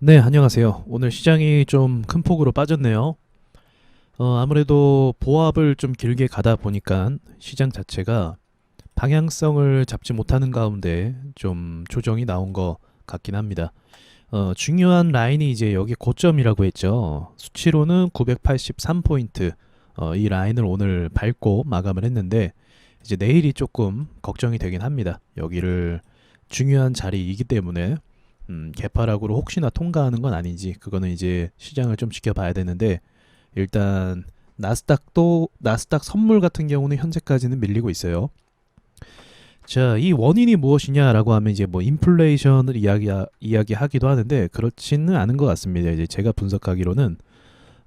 네, 안녕하세요. 오늘 시장이 좀 큰 폭으로 빠졌네요. 아무래도 보합을 좀 길게 가다 보니까 시장 자체가 방향성을 잡지 못하는 가운데 좀 조정이 나온 것 같긴 합니다. 중요한 라인이 이제 여기 고점이라고 했죠. 수치로는 983포인트. 이 라인을 오늘 밟고 마감을 했는데 이제 내일이 조금 걱정이 되긴 합니다. 여기를 중요한 자리이기 때문에 개파락으로 혹시나 통과하는 건 아닌지 그거는 이제 시장을 좀 지켜봐야 되는데 일단 나스닥 선물 같은 경우는 현재까지는 밀리고 있어요. 자, 이 원인이 무엇이냐라고 하면 이제 뭐 인플레이션을 이야기하기도 하는데 그렇지는 않은 것 같습니다. 이제 제가 분석하기로는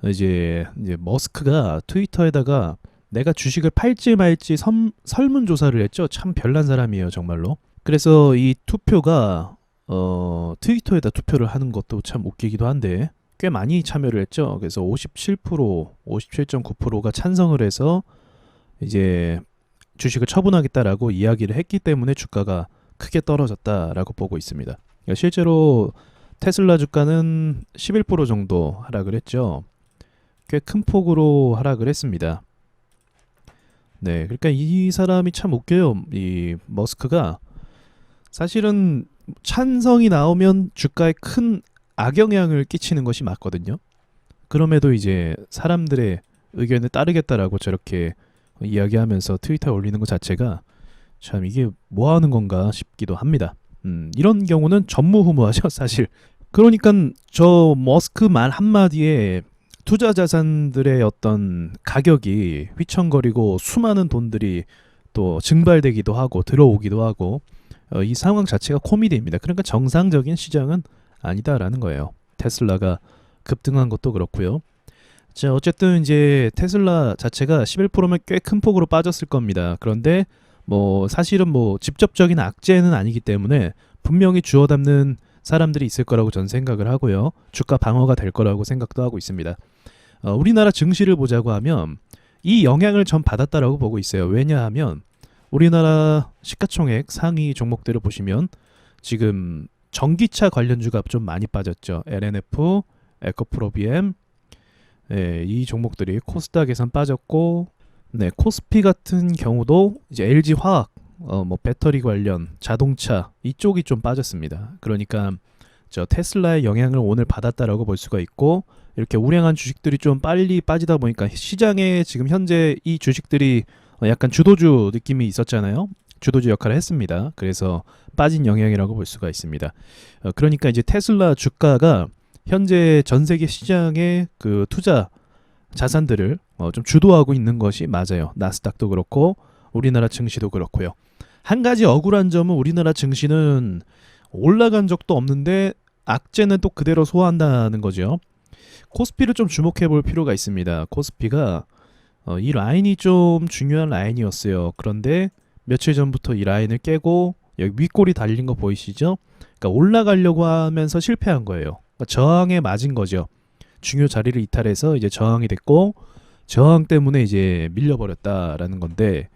이제 머스크가 트위터에다가 내가 주식을 팔지 말지 설문조사를 했죠. 참 별난 사람이에요, 정말로. 그래서 이 투표가 트위터에다 투표를 하는 것도 참 웃기기도 한데 꽤 많이 참여를 했죠. 그래서 57.9%가 찬성을 해서 이제 주식을 처분하겠다라고 이야기를 했기 때문에 주가가 크게 떨어졌다라고 보고 있습니다. 그러니까 실제로 테슬라 주가는 11% 정도 하락을 했죠. 꽤 큰 폭으로 하락을 했습니다. 네, 그러니까 이 사람이 참 웃겨요. 이 머스크가 사실은 찬성이 나오면 주가에 큰 악영향을 끼치는 것이 맞거든요. 그럼에도 이제 사람들의 의견에 따르겠다라고 저렇게 이야기하면서 트위터에 올리는 것 자체가 참 이게 뭐 하는 건가 싶기도 합니다. 이런 경우는 전무후무하죠, 사실. 그러니까 저 머스크 말 한마디에 투자 자산들의 어떤 가격이 휘청거리고 수많은 돈들이 또 증발되기도 하고 들어오기도 하고 이 상황 자체가 코미디입니다. 그러니까 정상적인 시장은 아니다라는 거예요. 테슬라가 급등한 것도 그렇고요. 자, 어쨌든 이제 테슬라 자체가 11%면 꽤 큰 폭으로 빠졌을 겁니다. 그런데 뭐 사실은 뭐 직접적인 악재는 아니기 때문에 분명히 주워 담는 사람들이 있을 거라고 전 생각을 하고요. 주가 방어가 될 거라고 생각도 하고 있습니다. 우리나라 증시를 보자고 하면 이 영향을 전 받았다라고 보고 있어요. 왜냐하면 우리나라 시가총액 상위 종목들을 보시면 지금 전기차 관련주가 좀 많이 빠졌죠. LNF, 에코프로비엠, 예, 이 종목들이 코스닥에선 빠졌고, 네, 코스피 같은 경우도 이제 LG 화학, 뭐 배터리 관련 자동차 이쪽이 좀 빠졌습니다. 그러니까 저 테슬라의 영향을 오늘 받았다라고 볼 수가 있고 이렇게 우량한 주식들이 좀 빨리 빠지다 보니까 시장에 지금 현재 이 주식들이 약간 주도주 느낌이 있었잖아요. 주도주 역할을 했습니다. 그래서 빠진 영향이라고 볼 수가 있습니다. 그러니까 이제 테슬라 주가가 현재 전 세계 시장의 그 투자 자산들을 좀 주도하고 있는 것이 맞아요. 나스닥도 그렇고 우리나라 증시도 그렇고요. 한 가지 억울한 점은 우리나라 증시는 올라간 적도 없는데 악재는 또 그대로 소화한다는 거죠. 코스피를 좀 주목해 볼 필요가 있습니다. 코스피가 이 라인이 좀 중요한 라인이었어요. 그런데 며칠 전부터 이 라인을 깨고 여기 윗골이 달린 거 보이시죠? 그러니까 올라가려고 하면서 실패한 거예요. 그러니까 저항에 맞은 거죠. 중요 자리를 이탈해서 이제 저항이 됐고 저항 때문에 이제 밀려버렸다라는 건데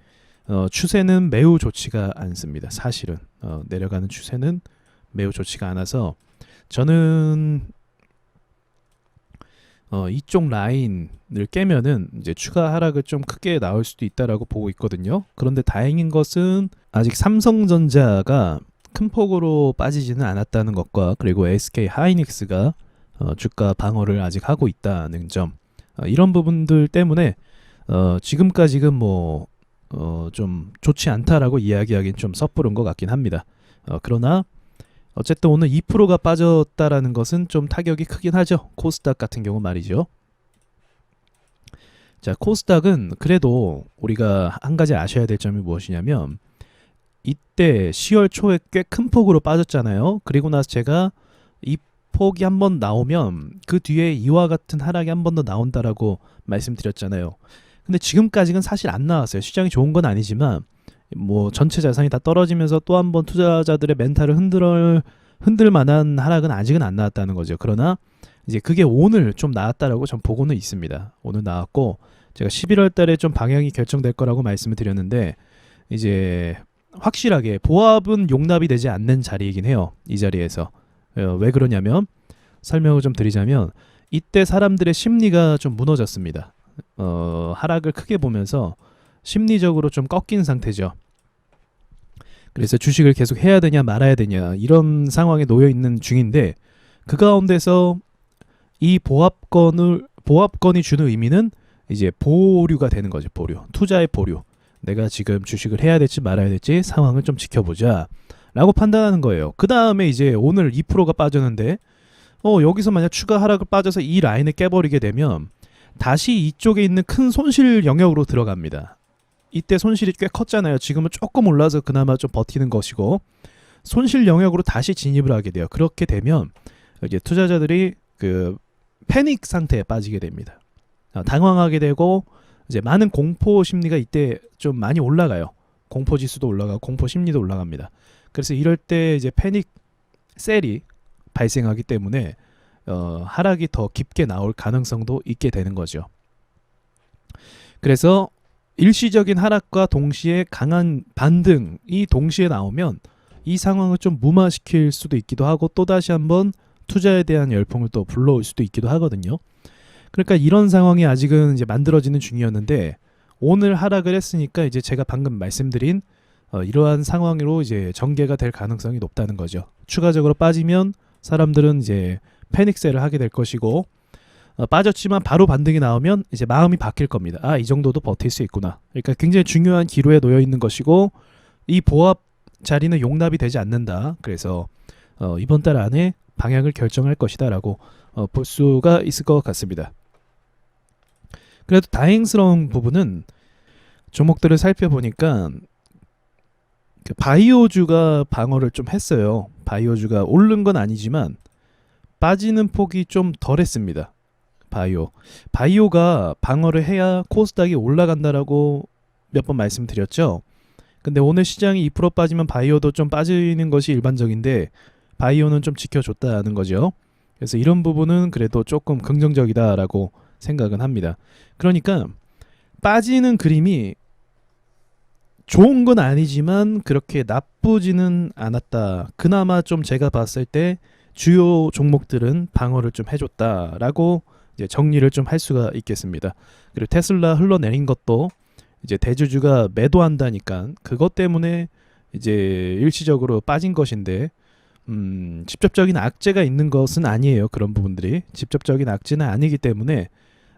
추세는 매우 좋지가 않습니다. 사실은 내려가는 추세는 매우 좋지가 않아서 저는 이쪽 라인을 깨면은 이제 추가 하락을 좀 크게 나올 수도 있다라고 보고 있거든요. 그런데 다행인 것은 아직 삼성전자가 큰 폭으로 빠지지는 않았다는 것과 그리고 SK 하이닉스가 주가 방어를 아직 하고 있다는 점 이런 부분들 때문에 지금까지는 뭐 좀 좋지 않다라고 이야기하기는 좀 섣부른 것 같긴 합니다. 그러나 어쨌든 오늘 2%가 빠졌다라는 것은 좀 타격이 크긴 하죠. 코스닥 같은 경우 말이죠. 자, 코스닥은 그래도 우리가 한 가지 아셔야 될 점이 무엇이냐면 이때 10월 초에 꽤 큰 폭으로 빠졌잖아요. 그리고 나서 제가 이 폭이 한번 나오면 그 뒤에 이와 같은 하락이 한 번 더 나온다라고 말씀드렸잖아요. 근데 지금까지는 사실 안 나왔어요. 시장이 좋은 건 아니지만 뭐 전체 자산이 다 떨어지면서 또 한 번 투자자들의 멘탈을 흔들 만한 하락은 아직은 안 나왔다는 거죠. 그러나 이제 그게 오늘 좀 나왔다라고 전 보고는 있습니다. 오늘 나왔고 제가 11월 달에 좀 방향이 결정될 거라고 말씀을 드렸는데 이제 확실하게 보합은 용납이 되지 않는 자리이긴 해요. 이 자리에서 왜 그러냐면 설명을 좀 드리자면 이때 사람들의 심리가 좀 무너졌습니다. 하락을 크게 보면서 심리적으로 좀 꺾인 상태죠. 그래서 주식을 계속 해야 되냐 말아야 되냐 이런 상황에 놓여 있는 중인데 그 가운데서 이 보합권이 주는 의미는 이제 보류가 되는 거죠. 보류. 투자의 보류. 내가 지금 주식을 해야 될지 말아야 될지 상황을 좀 지켜보자 라고 판단하는 거예요. 그 다음에 이제 오늘 2%가 빠졌는데 여기서 만약 추가 하락을 빠져서 이 라인을 깨버리게 되면 다시 이쪽에 있는 큰 손실 영역으로 들어갑니다. 이때 손실이 꽤 컸잖아요. 지금은 조금 올라서 그나마 좀 버티는 것이고 손실 영역으로 다시 진입을 하게 돼요. 그렇게 되면 이제 투자자들이 그 패닉 상태에 빠지게 됩니다. 당황하게 되고 이제 많은 공포 심리가 이때 좀 많이 올라가요. 공포 지수도 올라가고 공포 심리도 올라갑니다. 그래서 이럴 때 이제 패닉 셀이 발생하기 때문에 하락이 더 깊게 나올 가능성도 있게 되는 거죠. 그래서 일시적인 하락과 동시에 강한 반등이 동시에 나오면 이 상황을 좀 무마시킬 수도 있기도 하고 또다시 한번 투자에 대한 열풍을 또 불러올 수도 있기도 하거든요. 그러니까 이런 상황이 아직은 이제 만들어지는 중이었는데 오늘 하락을 했으니까 이제 제가 방금 말씀드린 이러한 상황으로 이제 전개가 될 가능성이 높다는 거죠. 추가적으로 빠지면 사람들은 이제 패닉셀을 하게 될 것이고 빠졌지만 바로 반등이 나오면 이제 마음이 바뀔 겁니다. 아, 이 정도도 버틸 수 있구나. 그러니까 굉장히 중요한 기로에 놓여 있는 것이고 이 보합 자리는 용납이 되지 않는다. 그래서 이번 달 안에 방향을 결정할 것이다 라고 볼 수가 있을 것 같습니다. 그래도 다행스러운 부분은 종목들을 살펴보니까 그 바이오주가 방어를 좀 했어요. 바이오주가 오른 건 아니지만 빠지는 폭이 좀 덜했습니다. 바이오가 방어를 해야 코스닥이 올라간다라고 몇 번 말씀드렸죠. 근데 오늘 시장이 2% 빠지면 바이오도 좀 빠지는 것이 일반적인데 바이오는 좀 지켜줬다는 거죠. 그래서 이런 부분은 그래도 조금 긍정적이다라고 생각은 합니다. 그러니까 빠지는 그림이 좋은 건 아니지만 그렇게 나쁘지는 않았다. 그나마 좀 제가 봤을 때 주요 종목들은 방어를 좀 해줬다라고 이제 정리를 좀 할 수가 있겠습니다. 그리고 테슬라 흘러내린 것도 이제 대주주가 매도한다니까 그것 때문에 이제 일시적으로 빠진 것인데 직접적인 악재가 있는 것은 아니에요. 그런 부분들이 직접적인 악재는 아니기 때문에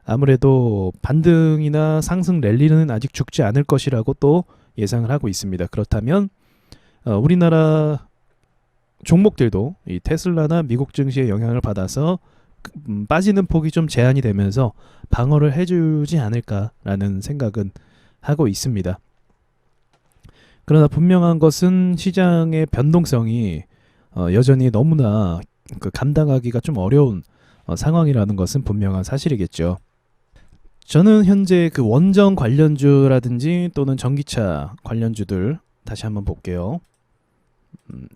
아무래도 반등이나 상승 랠리는 아직 죽지 않을 것이라고 또 예상을 하고 있습니다. 그렇다면 우리나라 종목들도 이 테슬라나 미국 증시의 영향을 받아서 빠지는 폭이 좀 제한이 되면서 방어를 해주지 않을까라는 생각은 하고 있습니다. 그러나 분명한 것은 시장의 변동성이 여전히 너무나 감당하기가 좀 어려운 상황이라는 것은 분명한 사실이겠죠. 저는 현재 그 원전 관련주라든지 또는 전기차 관련주들 다시 한번 볼게요.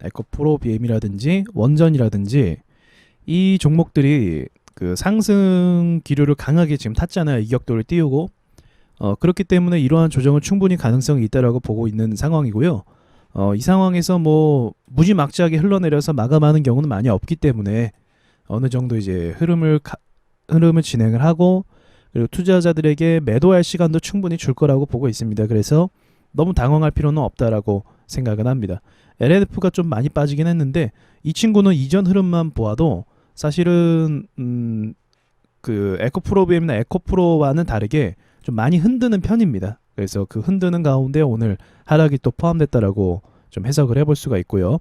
에코프로 BM이라든지 원전이라든지 이 종목들이 그 상승 기류를 강하게 지금 탔잖아요. 이격도를 띄우고 그렇기 때문에 이러한 조정은 충분히 가능성이 있다라고 보고 있는 상황이고요. 이 상황에서 뭐 무지막지하게 흘러내려서 마감하는 경우는 많이 없기 때문에 어느 정도 이제 흐름을 진행을 하고 그리고 투자자들에게 매도할 시간도 충분히 줄 거라고 보고 있습니다. 그래서 너무 당황할 필요는 없다라고 생각은 합니다. LNF가 좀 많이 빠지긴 했는데 이 친구는 이전 흐름만 보아도 사실은 그 에코프로비엠이나 에코프로와는 다르게 좀 많이 흔드는 편입니다. 그래서 그 흔드는 가운데 오늘 하락이 또 포함됐다라고 좀 해석을 해볼 수가 있고요.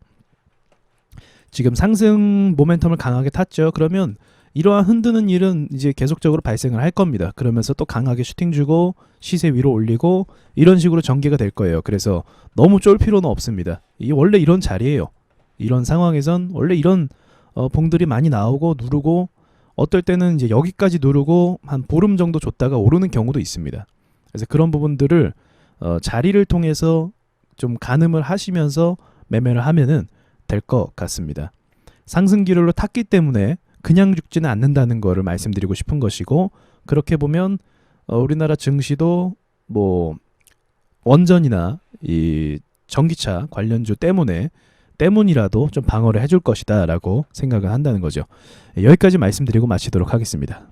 지금 상승 모멘텀을 강하게 탔죠. 그러면 이러한 흔드는 일은 이제 계속적으로 발생을 할 겁니다. 그러면서 또 강하게 슈팅 주고 시세 위로 올리고 이런 식으로 전개가 될 거예요. 그래서 너무 쫄 필요는 없습니다. 이게 원래 이런 자리예요. 이런 상황에선 원래 이런 봉들이 많이 나오고 누르고 어떨 때는 이제 여기까지 누르고 한 보름 정도 줬다가 오르는 경우도 있습니다. 그래서 그런 부분들을 자리를 통해서 좀 가늠을 하시면서 매매를 하면은 될 것 같습니다. 상승 기류를 탔기 때문에 그냥 죽지는 않는다는 거를 말씀드리고 싶은 것이고 그렇게 보면 우리나라 증시도 뭐 원전이나 이 전기차 관련주 때문에 때문이라도 좀 방어를 해줄 것이다 라고 생각을 한다는 거죠. 여기까지 말씀드리고 마치도록 하겠습니다.